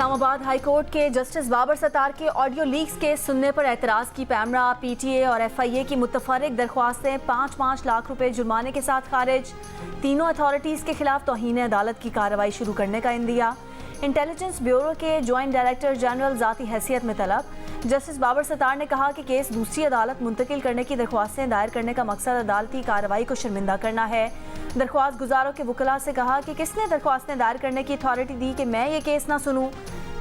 Islamabad high court के justice Babar Sattar के audio leaks के सुनने पर एतराज़ की पैमरा, पीटीए और एफआईए की मुतफर्रिक दरख्वास्तें 5-5 लाख रुपए जुर्माने के साथ खारिज। तीनों अथॉरिटीज़ के खिलाफ तौहीन अदालत की कार्रवाई शुरू करने का इंदिया। इंटेलिजेंस ब्यूरो के जॉइंट डायरेक्टर जनरल ज़ाती हैसियत में तलब। जस्टिस बाबर सत्तार ने कहा कि केस दूसरी अदालत मुंतकिल करने की दरख्वास्तें दायर करने का मकसद अदालती कार्रवाई को शर्मिंदा करना है। दरख्वास्त गुजारों के वकला से कहा कि किसने दरख्वास्तें दायर करने की अथॉरिटी दी कि मैं ये केस ना सुनूं।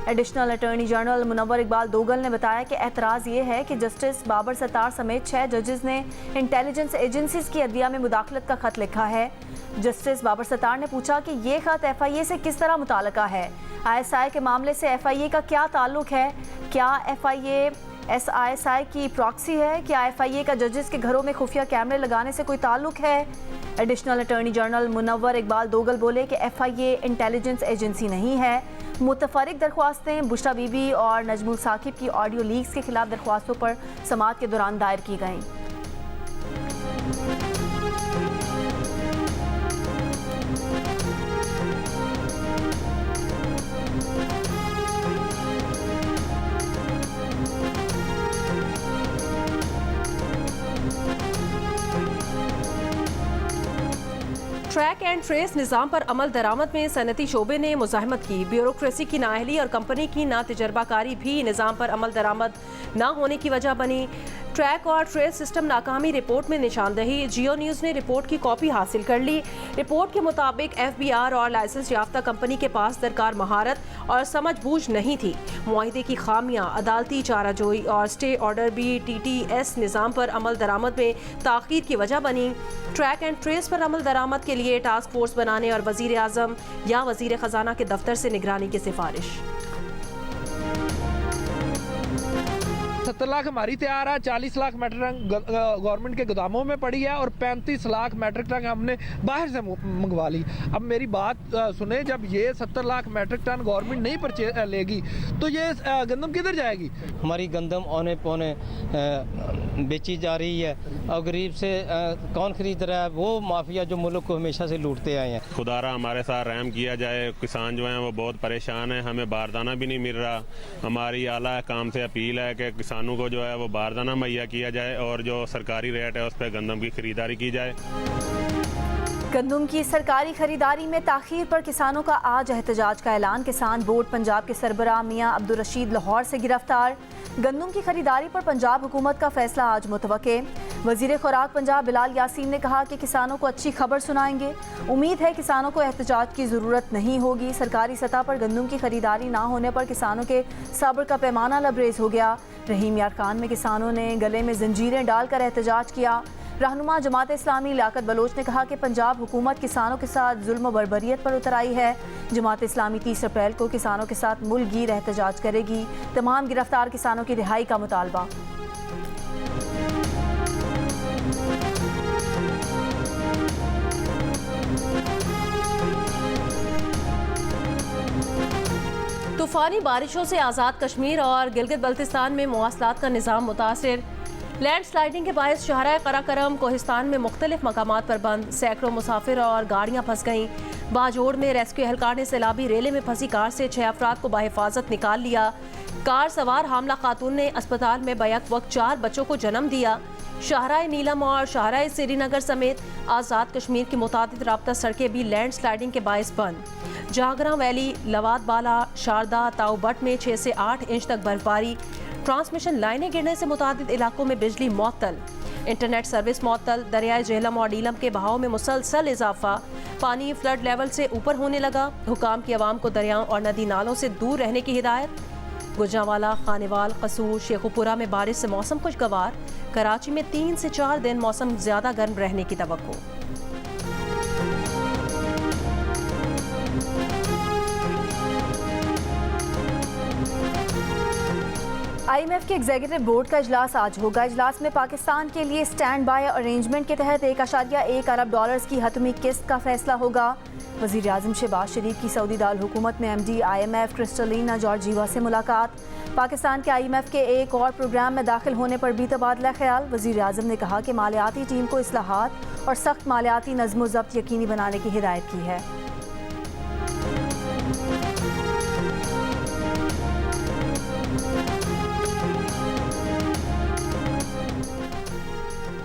Additional attorney general Munawar Iqbal Duggal ने बताया कि एतराज़ ये है कि जस्टिस बाबर सत्तार समेत 6 जजेस ने इंटेलिजेंस एजेंसीज की अदलिया में मुदाखलत का खत लिखा है। जस्टिस बाबर सत्तार ने पूछा कि ये खत एफआईए से किस तरह मुताल्लका है, आईएसआई के मामले से एफआईए का क्या ताल्लुक है, क्या एफआईए एसआईएसआई की प्रॉक्सी है, क्या एफआईए का जजेस के घरों में खुफिया कैमरे लगाने से कोई ताल्लुक है। Additional attorney general Munawar Iqbal Duggal बोले कि एफआईए इंटेलिजेंस एजेंसी नहीं है। मुतफर्रिक दरख्वास्तें बुशरा बीबी और नजमुल साकिब की ऑडियो लीक्स के खिलाफ दरख्वास्तों पर समाअत के दौरान दायर की गईं। ट्रैक एंड ट्रेस निज़ाम पर अमल दरामद में सनती शोबे ने मुज़ाहमत की। ब्यूरोक्रेसी की नाअहली और कंपनी की ना तजर्बाकारी भी निज़ाम पर अमल दरामद ना होने की वजह बनी। ट्रैक और ट्रेस सिस्टम नाकामी रिपोर्ट में निशानदही। जियो न्यूज़ ने रिपोर्ट की कॉपी हासिल कर ली। रिपोर्ट के मुताबिक एफबीआर और लाइसेंस याफ्ता कंपनी के पास दरकार महारत और समझबूझ नहीं थी। मुआहिदे की खामियां, अदालती चाराजोई और स्टे ऑर्डर भी टीटीएस निज़ाम पर अमल दरामद में ताख़ीर की वजह बनी। ट्रैक एंड ट्रेस पर अमल दरामद के लिए टास्क फोर्स बनाने और वज़ीर आज़म या वज़ीर ख़जाना के दफ्तर से निगरानी की सिफारिश। 70 लाख हमारी तैयार है, 40 लाख मेट्रिक टन गवर्नमेंट के गोदामों में पड़ी है और 35 लाख मेट्रिक टन हमने बाहर से मंगवा ली। अब मेरी बात सुने, जब ये 70 लाख मेट्रिक टन गवर्नमेंट नहीं लेगी तो ये गंदम किधर जाएगी? हमारी गंदम औने पौने बेची जा रही है और गरीब से कौन खरीद रहा है? वो माफिया जो मुल्क को हमेशा से लूटते आए हैं। खुदारा हमारे साथ रहम किया जाए। किसान जो हैं वो बहुत परेशान हैं, हमें बारदाना भी नहीं मिल रहा। हमारी आला काम से अपील है कि किसानों को जो है वो बारदाना मुहैया किया जाए और जो सरकारी रेट है उस पर गंदम की खरीदारी की जाए। गंदम की सरकारी खरीदारी में ताख़ीर पर किसानों का आज एहतजाज का ऐलान। किसान बोर्ड पंजाब के सरबराह मियां अब्दुल रशीद लाहौर से गिरफ्तार। गंदम की खरीदारी पर पंजाब हुकूमत का फैसला आज मुतवक्के। वज़ीर खुराक पंजाब बिलाल यासीन ने कहा कि किसानों को अच्छी खबर सुनाएंगे। उम्मीद है किसानों को एहतजाज की ज़रूरत नहीं होगी। सरकारी सतह पर गंदम की खरीदारी ना होने पर किसानों के सब्र का पैमाना लबरेज हो गया। रहीम यार खान में किसानों ने गले में जंजीरें डालकर एहतजाज किया। रहनुमा जमात इस्लामी लियाकत बलोच ने कहा कि पंजाब हुकूमत किसानों के साथ जुल्म बर्बरियत पर उतर आई है। जमात इस्लामी 30 अप्रैल को किसानों के साथ मुल्क गिर एहतजाज करेगी। तमाम गिरफ्तार किसानों की रिहाई का मुतालबा। तूफ़ानी बारिशों से आज़ाद कश्मीर और गिलगित बल्तिस्तान में मवासलात का निज़ाम मुतासिर। लैंड स्लाइडिंग के बायस शहराए कराकरम कोहिस्तान में मुख्तलिफ मकामात पर बंद। सैकड़ों मुसाफिर और गाड़ियाँ फंस गईं। बाजोड़ में रेस्क्यू एहलकार ने सैलाबी रेले में फंसी कार से 6 अफराद को बाहिफाजत निकाल लिया। कार सवार हामला खातून ने अस्पताल में बैक वक्त 4 बच्चों को जन्म दिया। शाहराए नीलम और शाहराए श्रीनगर समेत आज़ाद कश्मीर की मुतादिद राब्ता सड़कें भी लैंड स्लाइडिंग के बायस बंद। जागरा वैली, लवाद बाला, शारदा, ताऊबट में 6 से 8 इंच तक बर्फबारी। ट्रांसमिशन लाइनें गिरने से मुतादिद इलाकों में बिजली मुअत्तल। इंटरनेट सर्विस मुअत्तल। दरियाए झेलम और नीलम के बहाव में मुसलसल इजाफा। पानी फ्लड लेवल से ऊपर होने लगा। हुकाम की आवाम को दरियाओं और नदी नालों से दूर रहने की हिदायत। गुजरांवाला, खानेवाल, कसूर, शेखुपुरा में बारिश से मौसम खुशगवार। कराची में 3 से 4 दिन मौसम ज्यादा गर्म रहने की तवक्को। IMF के एग्जीक्यूटिव बोर्ड का इजलास आज होगा। इजलास में पाकिस्तान के लिए स्टैंड बाय अरेंजमेंट के तहत 1.1 अरब डॉलर्स की हतमी किस्त का फैसला होगा। वज़ीर आज़म शहबाज शरीफ की सऊदी दारुल हुकूमत में MD IMF क्रिस्टलिना जॉर्जीवा से मुलाकात। पाकिस्तान के IMF के एक और प्रोग्राम में दाखिल होने पर भी तबादला ख्याल। वज़ीर आज़म ने कहा कि मालियाती टीम को इस्लाहात और सख्त मालियाती नज़्म व ज़ब्त यकीनी बनाने की हिदायत की है।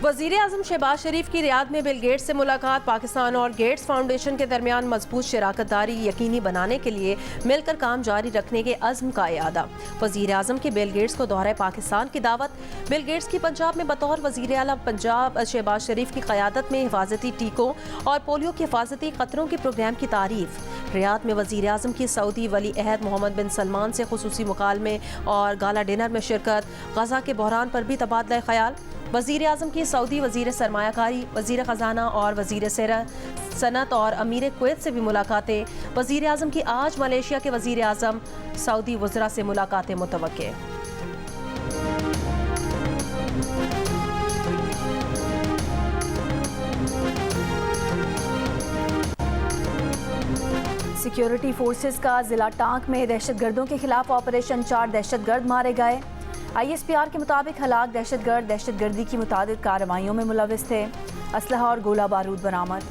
वज़ीर आज़म शहबाज शरीफ की रियाद में बिल गेट्स से मुलाकात। पाकिस्तान और गेट्स फाउंडेशन के दरमियान मजबूत शराकतदारी यकीनी बनाने के लिए मिलकर काम जारी रखने के अज़्म का इयादा। वज़ीर आज़म की बिल गेट्स को दौरे पाकिस्तान की दावत। बिल गेट्स की पंजाब में बतौर वज़ीर आला पंजाब शहबाज शरीफ की क़यादत में हिफाजती टीकों और पोलियो के हिफाजती क़तरों के प्रोग्राम की तारीफ। रियाद में वज़ीर आज़म की सऊदी वली अहद मोहम्मद बिन सलमान से ख़ुसूसी मुकालमे और गाला डिनर में शिरकत। गज़ा के बहरान पर भी तबादला ख्याल। वज़ीर आज़म की सऊदी वज़ीर सरमायाकारी, वज़ीर ख़जाना और वज़ीर सनत और अमीर कुवैत से भी मुलाकातें। वज़ीर आज़म की आज मलेशिया के वज़ीर आज़म सऊदी वज़रा से मुलाकातें मुतवक्के। सिक्योरिटी फोर्सेस का जिला टांक में दहशतगर्दों के खिलाफ ऑपरेशन। 4 दहशतगर्द मारे गए। ISPR के मुताबिक हलाक दहशतगर्द दहशतगर्दी की मुतादिद कार्रवाइयों में मुलविस थे। असलहा और गोला बारूद बरामद।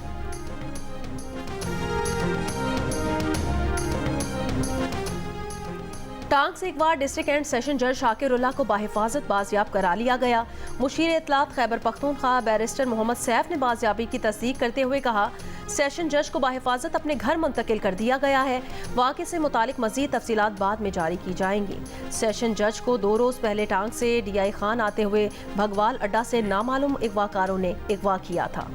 टांग से अगवा डिस्ट्रिक्ट एंड सेशन जज शाकिरुल्लाह को बाहिफाजत बाजियाब करा लिया गया। मुशीर इत्तलात खैबर पख्तूनख्वा बैरिस्टर मोहम्मद सैफ ने बाजियाबी की तस्दीक करते हुए कहा, सेशन जज को बाहिफाजत अपने घर मुंतकिल कर दिया गया है। वाक़े से मुतालिक मज़ीद तफसीलात बाद में जारी की जाएंगी। सेशन जज को 2 रोज़ पहले टांग से DI खान आते हुए भगवाल अड्डा से नामालूम अगवाकारों ने अगवा किया था।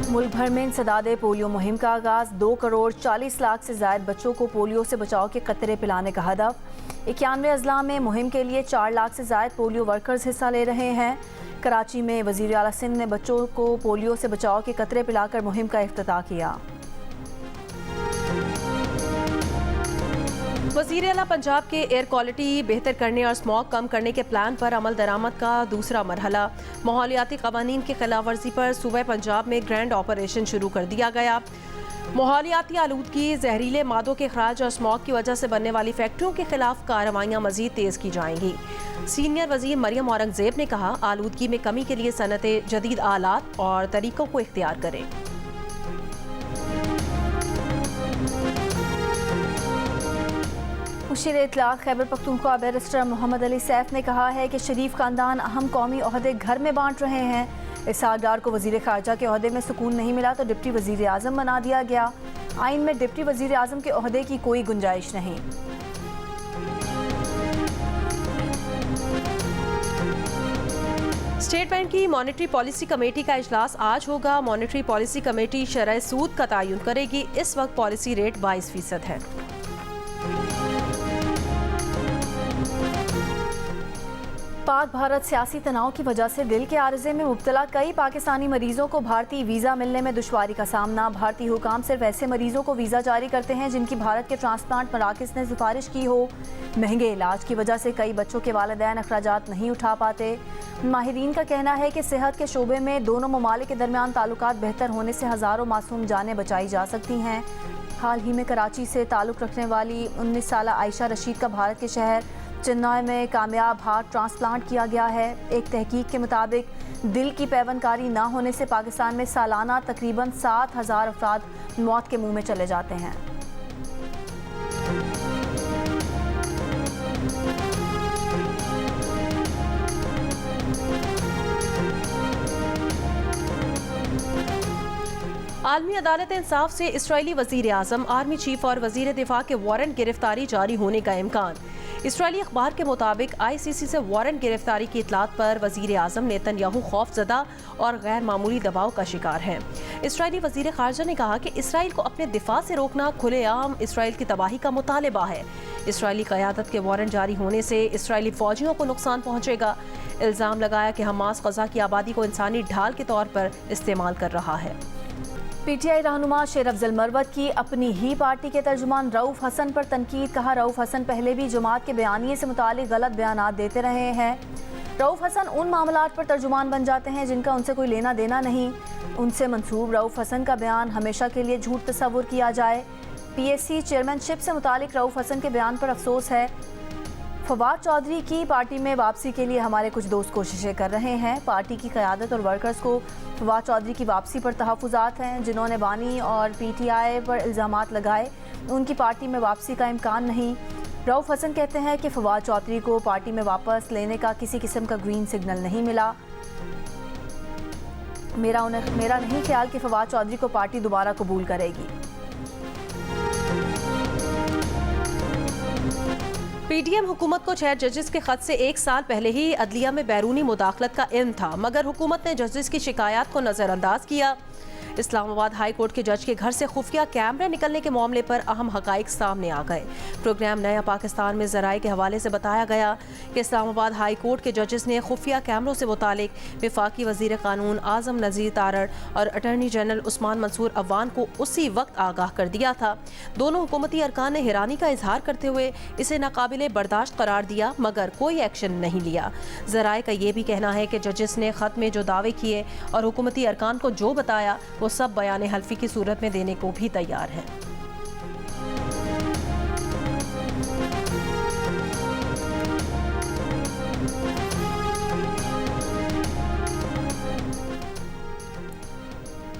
मुल्क भर में इंसदाद पोलियो मुहिम का आगाज़। 2 करोड़ 40 लाख से ज़ायद बच्चों को पोलियो से बचाव के कतरे पिलाने का हदफ। 91 अजला में मुहिम के लिए 4 लाख से ज़ायद पोलियो वर्कर्स हिस्सा ले रहे हैं। कराची में वज़ीर आला सिंध ने बच्चों को पोलियो से बचाव के कतरे पिलाकर मुहिम का इफ्तिताह किया। वज़ीर आला पंजाब के एयर क्वालिटी बेहतर करने और स्मॉग कम करने के प्लान पर अमल दरामद का दूसरा मरहला। माहौलियाती क़वानीन की खिलाफ वर्जी पर सूबे पंजाब में ग्रैंड ऑपरेशन शुरू कर दिया गया। माहौलियाती आलूदगी, जहरीले मादों के अखराज और स्मॉग की वजह से बनने वाली फैक्ट्रियों के खिलाफ कार्रवाइयाँ मज़ीद तेज़ की जाएंगी। सीनियर वज़ीर मरियम औरंगज़ेब ने कहा, आलूदगी में कमी के लिए सनतें जदीद आलात और तरीक़ों को इख्तियार करें। मुशीर इत्तलात खैबर पख्तूनख्वा बैरिस्टर मोहम्मद अली सैफ ने कहा है कि शरीफ खानदान अहम कौमी ओहदे घर में बांट रहे हैं। इसहाक डार को वज़ीर ख़ारजा के ओहदे में सुकून नहीं मिला तो डिप्टी वज़ीर आज़म बना दिया गया। आइन में डिप्टी वज़ीर आज़म के ओहदे की कोई गुंजाइश नहीं। स्टेट बैंक की मॉनेटरी पॉलिसी कमेटी का इजलास आज होगा। मॉनेटरी पॉलिसी कमेटी शरह सूद का तयन करेगी। इस वक्त पॉलिसी रेट 22% है। पाक भारत सियासी तनाव की वजह से दिल के आर्जे में मुब्तला कई पाकिस्तानी मरीजों को भारतीय वीज़ा मिलने में दुश्वारी का सामना। भारतीय हुकाम सिर्फ ऐसे मरीजों को वीज़ा जारी करते हैं जिनकी भारत के ट्रांसप्लांट मराकज़ ने सिफारिश की हो। महंगे इलाज की वजह से कई बच्चों के वालिदैन अखराजात नहीं उठा पाते। माहिरीन का कहना है कि सेहत के शोबे में दोनों ममालिक के दरमियान ताल्लुकात बेहतर होने से हज़ारों मासूम जानें बचाई जा सकती हैं। हाल ही में कराची से ताल्लुक़ रखने वाली 19 साला आयशा रशीद का भारत के शहर चेन्नई में कामयाब हार्ट ट्रांसप्लांट किया गया है। एक तहकीक के मुताबिक दिल की पैवनकारी ना होने से पाकिस्तान में सालाना तकरीबन 7,000 अफराद मौत के मुंह में चले जाते हैं। आलमी अदालत इंसाफ से इसराइली वज़ीर आज़म, आर्मी चीफ और वज़ीर दिफा के वारंट गिरफ्तारी जारी होने का इम्कान। इसराइली अखबार के मुताबिक ICC से वारंट गिरफ्तारी की इतलात पर वज़ीर आज़म नेतन्याहू खौफजदा और गैर मामूली दबाव का शिकार हैं। इसराइली वज़ीर ख़ारजा ने कहा कि इसराइल को अपने दिफा से रोकना खुलेआम इसराइल की तबाही का मुतालबा है। इसराइली क़यादत के वारंट जारी होने से इसराइली फ़ौजियों को नुकसान पहुँचेगा। इल्ज़ाम लगाया कि हमास ग़ज़ा की आबादी को इंसानी ढाल के तौर पर इस्तेमाल कर रहा है। PTI रहनुमा शेर अफजल मरवत की अपनी ही पार्टी के तर्जुमान रऊफ़ हसन पर तनकीद। कहा, रऊफ़ हसन पहले भी जमात के बयानिए से मुतालिक गलत बयानात देते रहे हैं। रऊफ़ हसन उन मामलात पर तर्जुमान बन जाते हैं जिनका उनसे कोई लेना देना नहीं। उनसे मंसूब रऊफ़ हसन का बयान हमेशा के लिए झूठ तस्वुर किया जाए। PSC चेयरमैनशिप से मुतालिक रऊफ़ हसन के बयान पर अफसोस है। फवाद चौधरी की पार्टी में वापसी के लिए हमारे कुछ दोस्त कोशिशें कर रहे हैं। पार्टी की क़यादत और वर्कर्स को फवाद चौधरी की वापसी पर तहफ़्फ़ुज़ात हैं। जिन्होंने बानी और PTI पर इल्ज़ामात लगाए, उनकी पार्टी में वापसी का इम्कान नहीं। रऊफ हसन कहते हैं कि फवाद चौधरी को पार्टी में वापस लेने का किसी किस्म का ग्रीन सिग्नल नहीं मिला। मेरा नहीं ख्याल कि फवाद चौधरी को पार्टी दोबारा कबूल करेगी। पीडीएम हुकूमत को 6 जजेस के खत से 1 साल पहले ही अदलिया में बैरूनी मुदाखलत का इल्म था, मगर हुकूमत ने जजेस की शिकायत को नज़रअंदाज किया। इस्लामाबाद हाई कोर्ट के जज के घर से खुफिया कैमरे निकलने के मामले पर अहम हकाइक सामने आ गए। प्रोग्राम नया पाकिस्तान में ज़राए के हवाले से बताया गया कि इस्लामाबाद हाई कोर्ट के जजेस ने खुफिया कैमरों से मुतालिक वफाकी वज़ीर क़ानून आज़म नज़ीर तारड़ और अटॉर्नी जनरल उस्मान मंसूर अवान को उसी वक्त आगाह कर दिया था। दोनों हुकूमती अरकान ने हैरानी का इजहार करते हुए इसे नाकाबिले बर्दाश्त करार दिया, मगर कोई एक्शन नहीं लिया। ज़राए का ये भी कहना है कि जजेस ने ख़त में जो दावे किए और हुकूमती अरकान को जो बताया वो सब बयान हल्फी की सूरत में देने को भी तैयार हैं।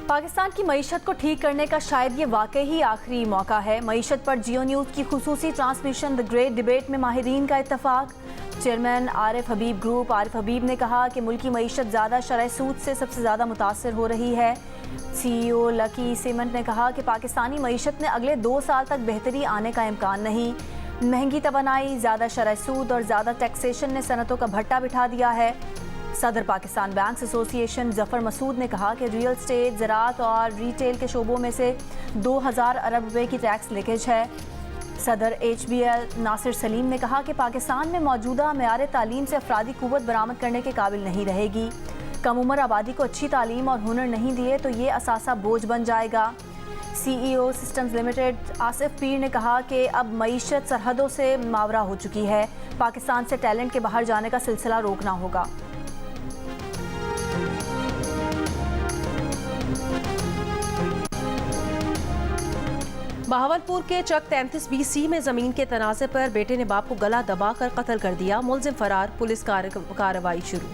पाकिस्तान की मईशत को ठीक करने का शायद ये वाकई ही आखिरी मौका है। मईशत पर जियो न्यूज़ की खुसूसी ट्रांसमिशन द ग्रेट डिबेट में माहिरीन का इत्तफाक। चेयरमैन आरिफ हबीब ग्रुप आरिफ हबीब ने कहा कि मुल्की मईशत ज़्यादा शरह सूद से सबसे ज़्यादा मुतासर हो रही है। CEO लकी सीमेंट ने कहा कि पाकिस्तानी मईशत में अगले 2 साल तक बेहतरी आने का इम्कान नहीं। महंगी तवानाई, ज़्यादा शरह सूद और ज़्यादा टैक्सेशन ने सनतों का भट्टा बिठा दिया है। सदर पाकिस्तान बैंक्स एसोसिएशन जफ़र मसूद ने कहा कि रियल स्टेट, ज़राअत और रिटेल के शोबों में से 2000 अरब रुपए की टैक्स लीकेज है। सदर HBL नासिर सलीम ने कहा कि पाकिस्तान में मौजूदा मेयार तालीम से अफरादी कुव्वत बरामद करने के काबिल नहीं रहेगी। कम उम्र आबादी को अच्छी तालीम और हुनर नहीं दिए तो ये असासा बोझ बन जाएगा। CEO सिस्टम्स लिमिटेड आसिफ पीर ने कहा कि अब मईशत सरहदों से मावरा हो चुकी है। पाकिस्तान से टैलेंट के बाहर जाने का सिलसिला रोकना होगा। बहावलपुर के चक 33B में ज़मीन के तनाज़े पर बेटे ने बाप को गला दबाकर कत्ल कर दिया। मुलजिम फरार, पुलिस कार्रवाई शुरू।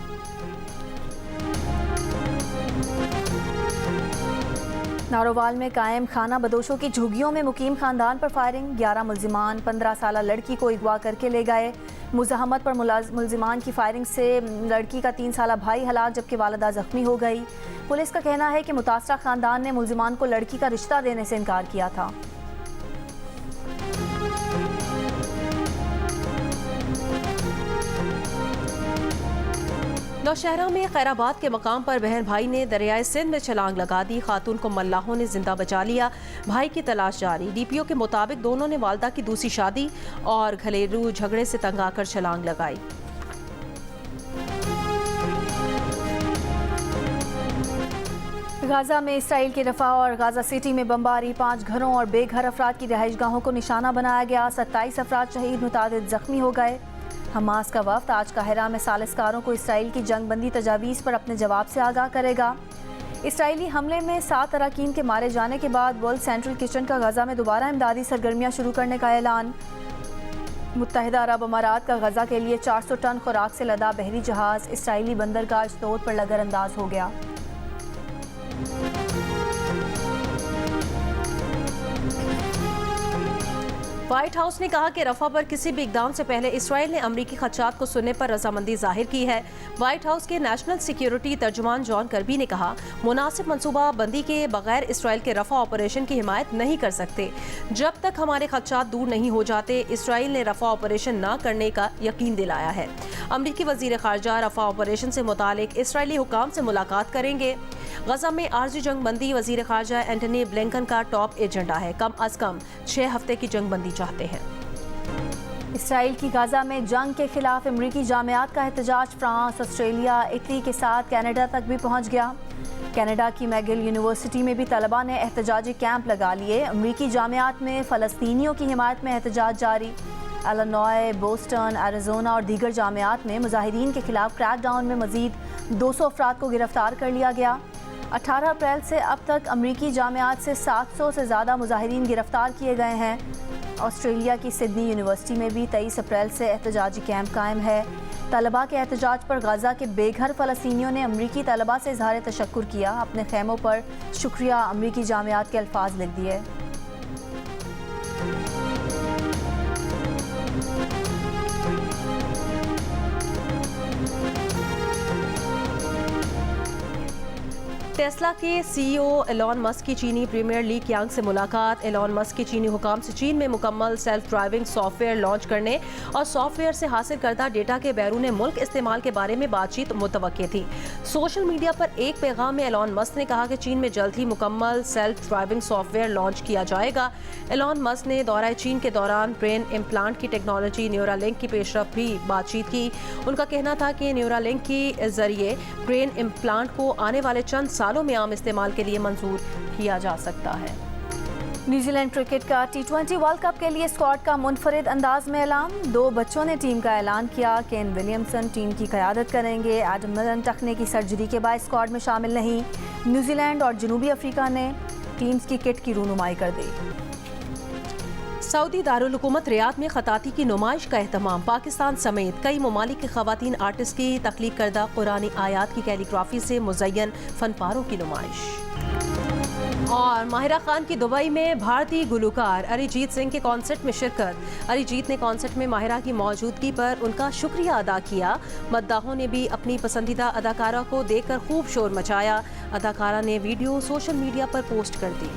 नारोवाल में कायम खाना बदोशों की झुग्गियों में मुकीम खानदान पर फायरिंग। 11 मुलजिमान 15 साल लड़की को अगवा करके ले गए। मुज़ाहमत पर मुलजिमान की फायरिंग से लड़की का 3 साल भाई हलाक जबकि वालिदा जख्मी हो गई। पुलिस का कहना है कि मुतासरा खानदान ने मुलजिमान को लड़की का रिश्ता देने से इनकार किया था। नौशहरा में खैराबाद के मकाम पर बहन भाई ने दरियाए सिंध में छलांग लगा दी। खातून को मल्लाहों ने जिंदा बचा लिया। भाई की तलाश जारी। DPO के मुताबिक दोनों ने वालदा की दूसरी शादी और घरेलू झगड़े से तंग आकर छलांग लगाई। गाजा में इसराइल के रफा और गाजा सिटी में बमबारी। 5 घरों और बेघर अफराद की रिहाइशगाहों को निशाना बनाया गया। 27 अफराद शहीद, मुतादिद जख्मी हो गए। हमास का वफ्द आज काहिरा में सालिसकारों को इसराइल की जंगबंदी तजावीज़ पर अपने जवाब से आगाह करेगा। इसराइली हमले में 7 अरकान के मारे जाने के बाद वर्ल्ड सेंट्रल किचन का गजा में दोबारा इमदादी सरगर्मियाँ शुरू करने का ऐलान। मुत्तहिदा अरब अमारात का गजा के लिए 400 टन खुराक से लदा बहरी जहाज़ इसराइली बंदरगाह अशदोद पर लगर अंदाज हो गया। व्हाइट हाउस ने कहा कि रफा पर किसी भी इकदाम से पहले इसराइल ने अमरीकी खदशात को सुनने पर रजामंदी जाहिर की है। व्हाइट हाउस के नेशनल सिक्योरिटी तर्जुमान जॉन कर्बी ने कहा, मुनासिब मनसूबा बंदी के बगैर इसराइल के रफा ऑपरेशन की हिमायत नहीं कर सकते। जब तक हमारे खदशात दूर नहीं हो जाते, इसराइल ने रफा ऑपरेशन न करने का यकीन दिलाया है। अमरीकी वजीर खारजा रफा ऑपरेशन से मुतालिक इसराइली हुकाम से मुलाकात करेंगे। गजा में आर्जी जंगबंदी वजीर खारजा एंटनी ब्लिंकन का टॉप एजेंडा है। कम अज कम 6 हफ्ते की जंगबंदी चाहते हैं। इसराइल की गाजा में जंग के खिलाफ अमरीकी जामियात का एहतजाज फ्रांस, ऑस्ट्रेलिया, इटली के साथ कनाडा तक भी पहुंच गया। कनाडा की मैगिल यूनिवर्सिटी में भी तलबा ने एहतजाजी कैंप लगा लिए। अमरीकी जामियात में फ़लस्तीनियों की हिमायत में एहतजाज जारी। इलिनॉय, बोस्टन, एरिज़ोना और दीगर जामियात में मुजाहिरीन के खिलाफ क्रैकडाउन में मज़ीद 200 अफराद को गिरफ्तार कर लिया गया। 18 अप्रैल से अब तक अमरीकी जामियात से 700 से ज़्यादा मुजाहिरीन गिरफ्तार किए गए हैं। ऑस्ट्रेलिया की सिडनी यूनिवर्सिटी में भी 23 अप्रैल से एहतजाजी कैंप कायम है। तलबा के एहतजाज पर गाज़ा के बेघर फ़लस्तीनियों ने अमरीकी तलबा से इज़हार तशक्कुर किया। अपने खैमों पर शुक्रिया अमरीकी जामियात के अल्फाज लिख दिए। टेस्ला के सीईओ एलॉन मस्क की चीनी प्रीमियर ली यांग से मुलाकात। एलॉन मस्क की चीनी हुकाम से चीन में मुकम्मल सेल्फ ड्राइविंग सॉफ्टवेयर लॉन्च करने और सॉफ्टवेयर से हासिल करदा डेटा के बैरून मुल्क इस्तेमाल के बारे में बातचीत मुतवक्के थी। सोशल मीडिया पर एक पैगाम में एलॉन मस्क ने कहा कि चीन में जल्द ही मुकम्मल सेल्फ ड्राइविंग सॉफ्टवेयर लॉन्च किया जाएगा। एलॉन मस्क ने दौरा चीन के दौरान ब्रेन इम्प्लांट की टेक्नोलॉजी न्यूरालिंक की पेशरफ भी बातचीत की। उनका कहना था कि न्यूरालिंक के जरिए ब्रेन इम्प्लांट को आने वाले चंद सालों में आम इस्तेमाल के लिए मंजूर किया जा सकता है। न्यूजीलैंड क्रिकेट का T20 वर्ल्ड कप के लिए स्क्वाड का मुनफरिद अंदाज में ऐलान। 2 बच्चों ने टीम का ऐलान किया। केन विलियमसन टीम की क़यादत करेंगे। एडम मिलन टखने की सर्जरी के बाद स्क्वाड में शामिल नहीं। न्यूजीलैंड और जनूबी अफ्रीका ने टीम्स की किट की रूनुमाई कर दी। सऊदी दारुल हुकूमत रियाद में खताती की नुमाइश का एहतमाम। पाकिस्तान समेत कई ममालिक के खवातीन आर्टिस्ट की तख्लीक करदा कुरानी आयात की कैलीग्राफी से मुज़य्यन फनपारों की नुमाइश। और माहिरा खान की दुबई में भारतीय गुलूकार अरिजीत सिंह के कॉन्सर्ट में शिरकत। अरिजीत ने कॉन्सर्ट में माहिरा की मौजूदगी पर उनका शुक्रिया अदा किया। मद्दाहों ने भी अपनी पसंदीदा अदाकारा को देखकर खूब शोर मचाया। अदाकारा ने वीडियो सोशल मीडिया पर पोस्ट कर दी।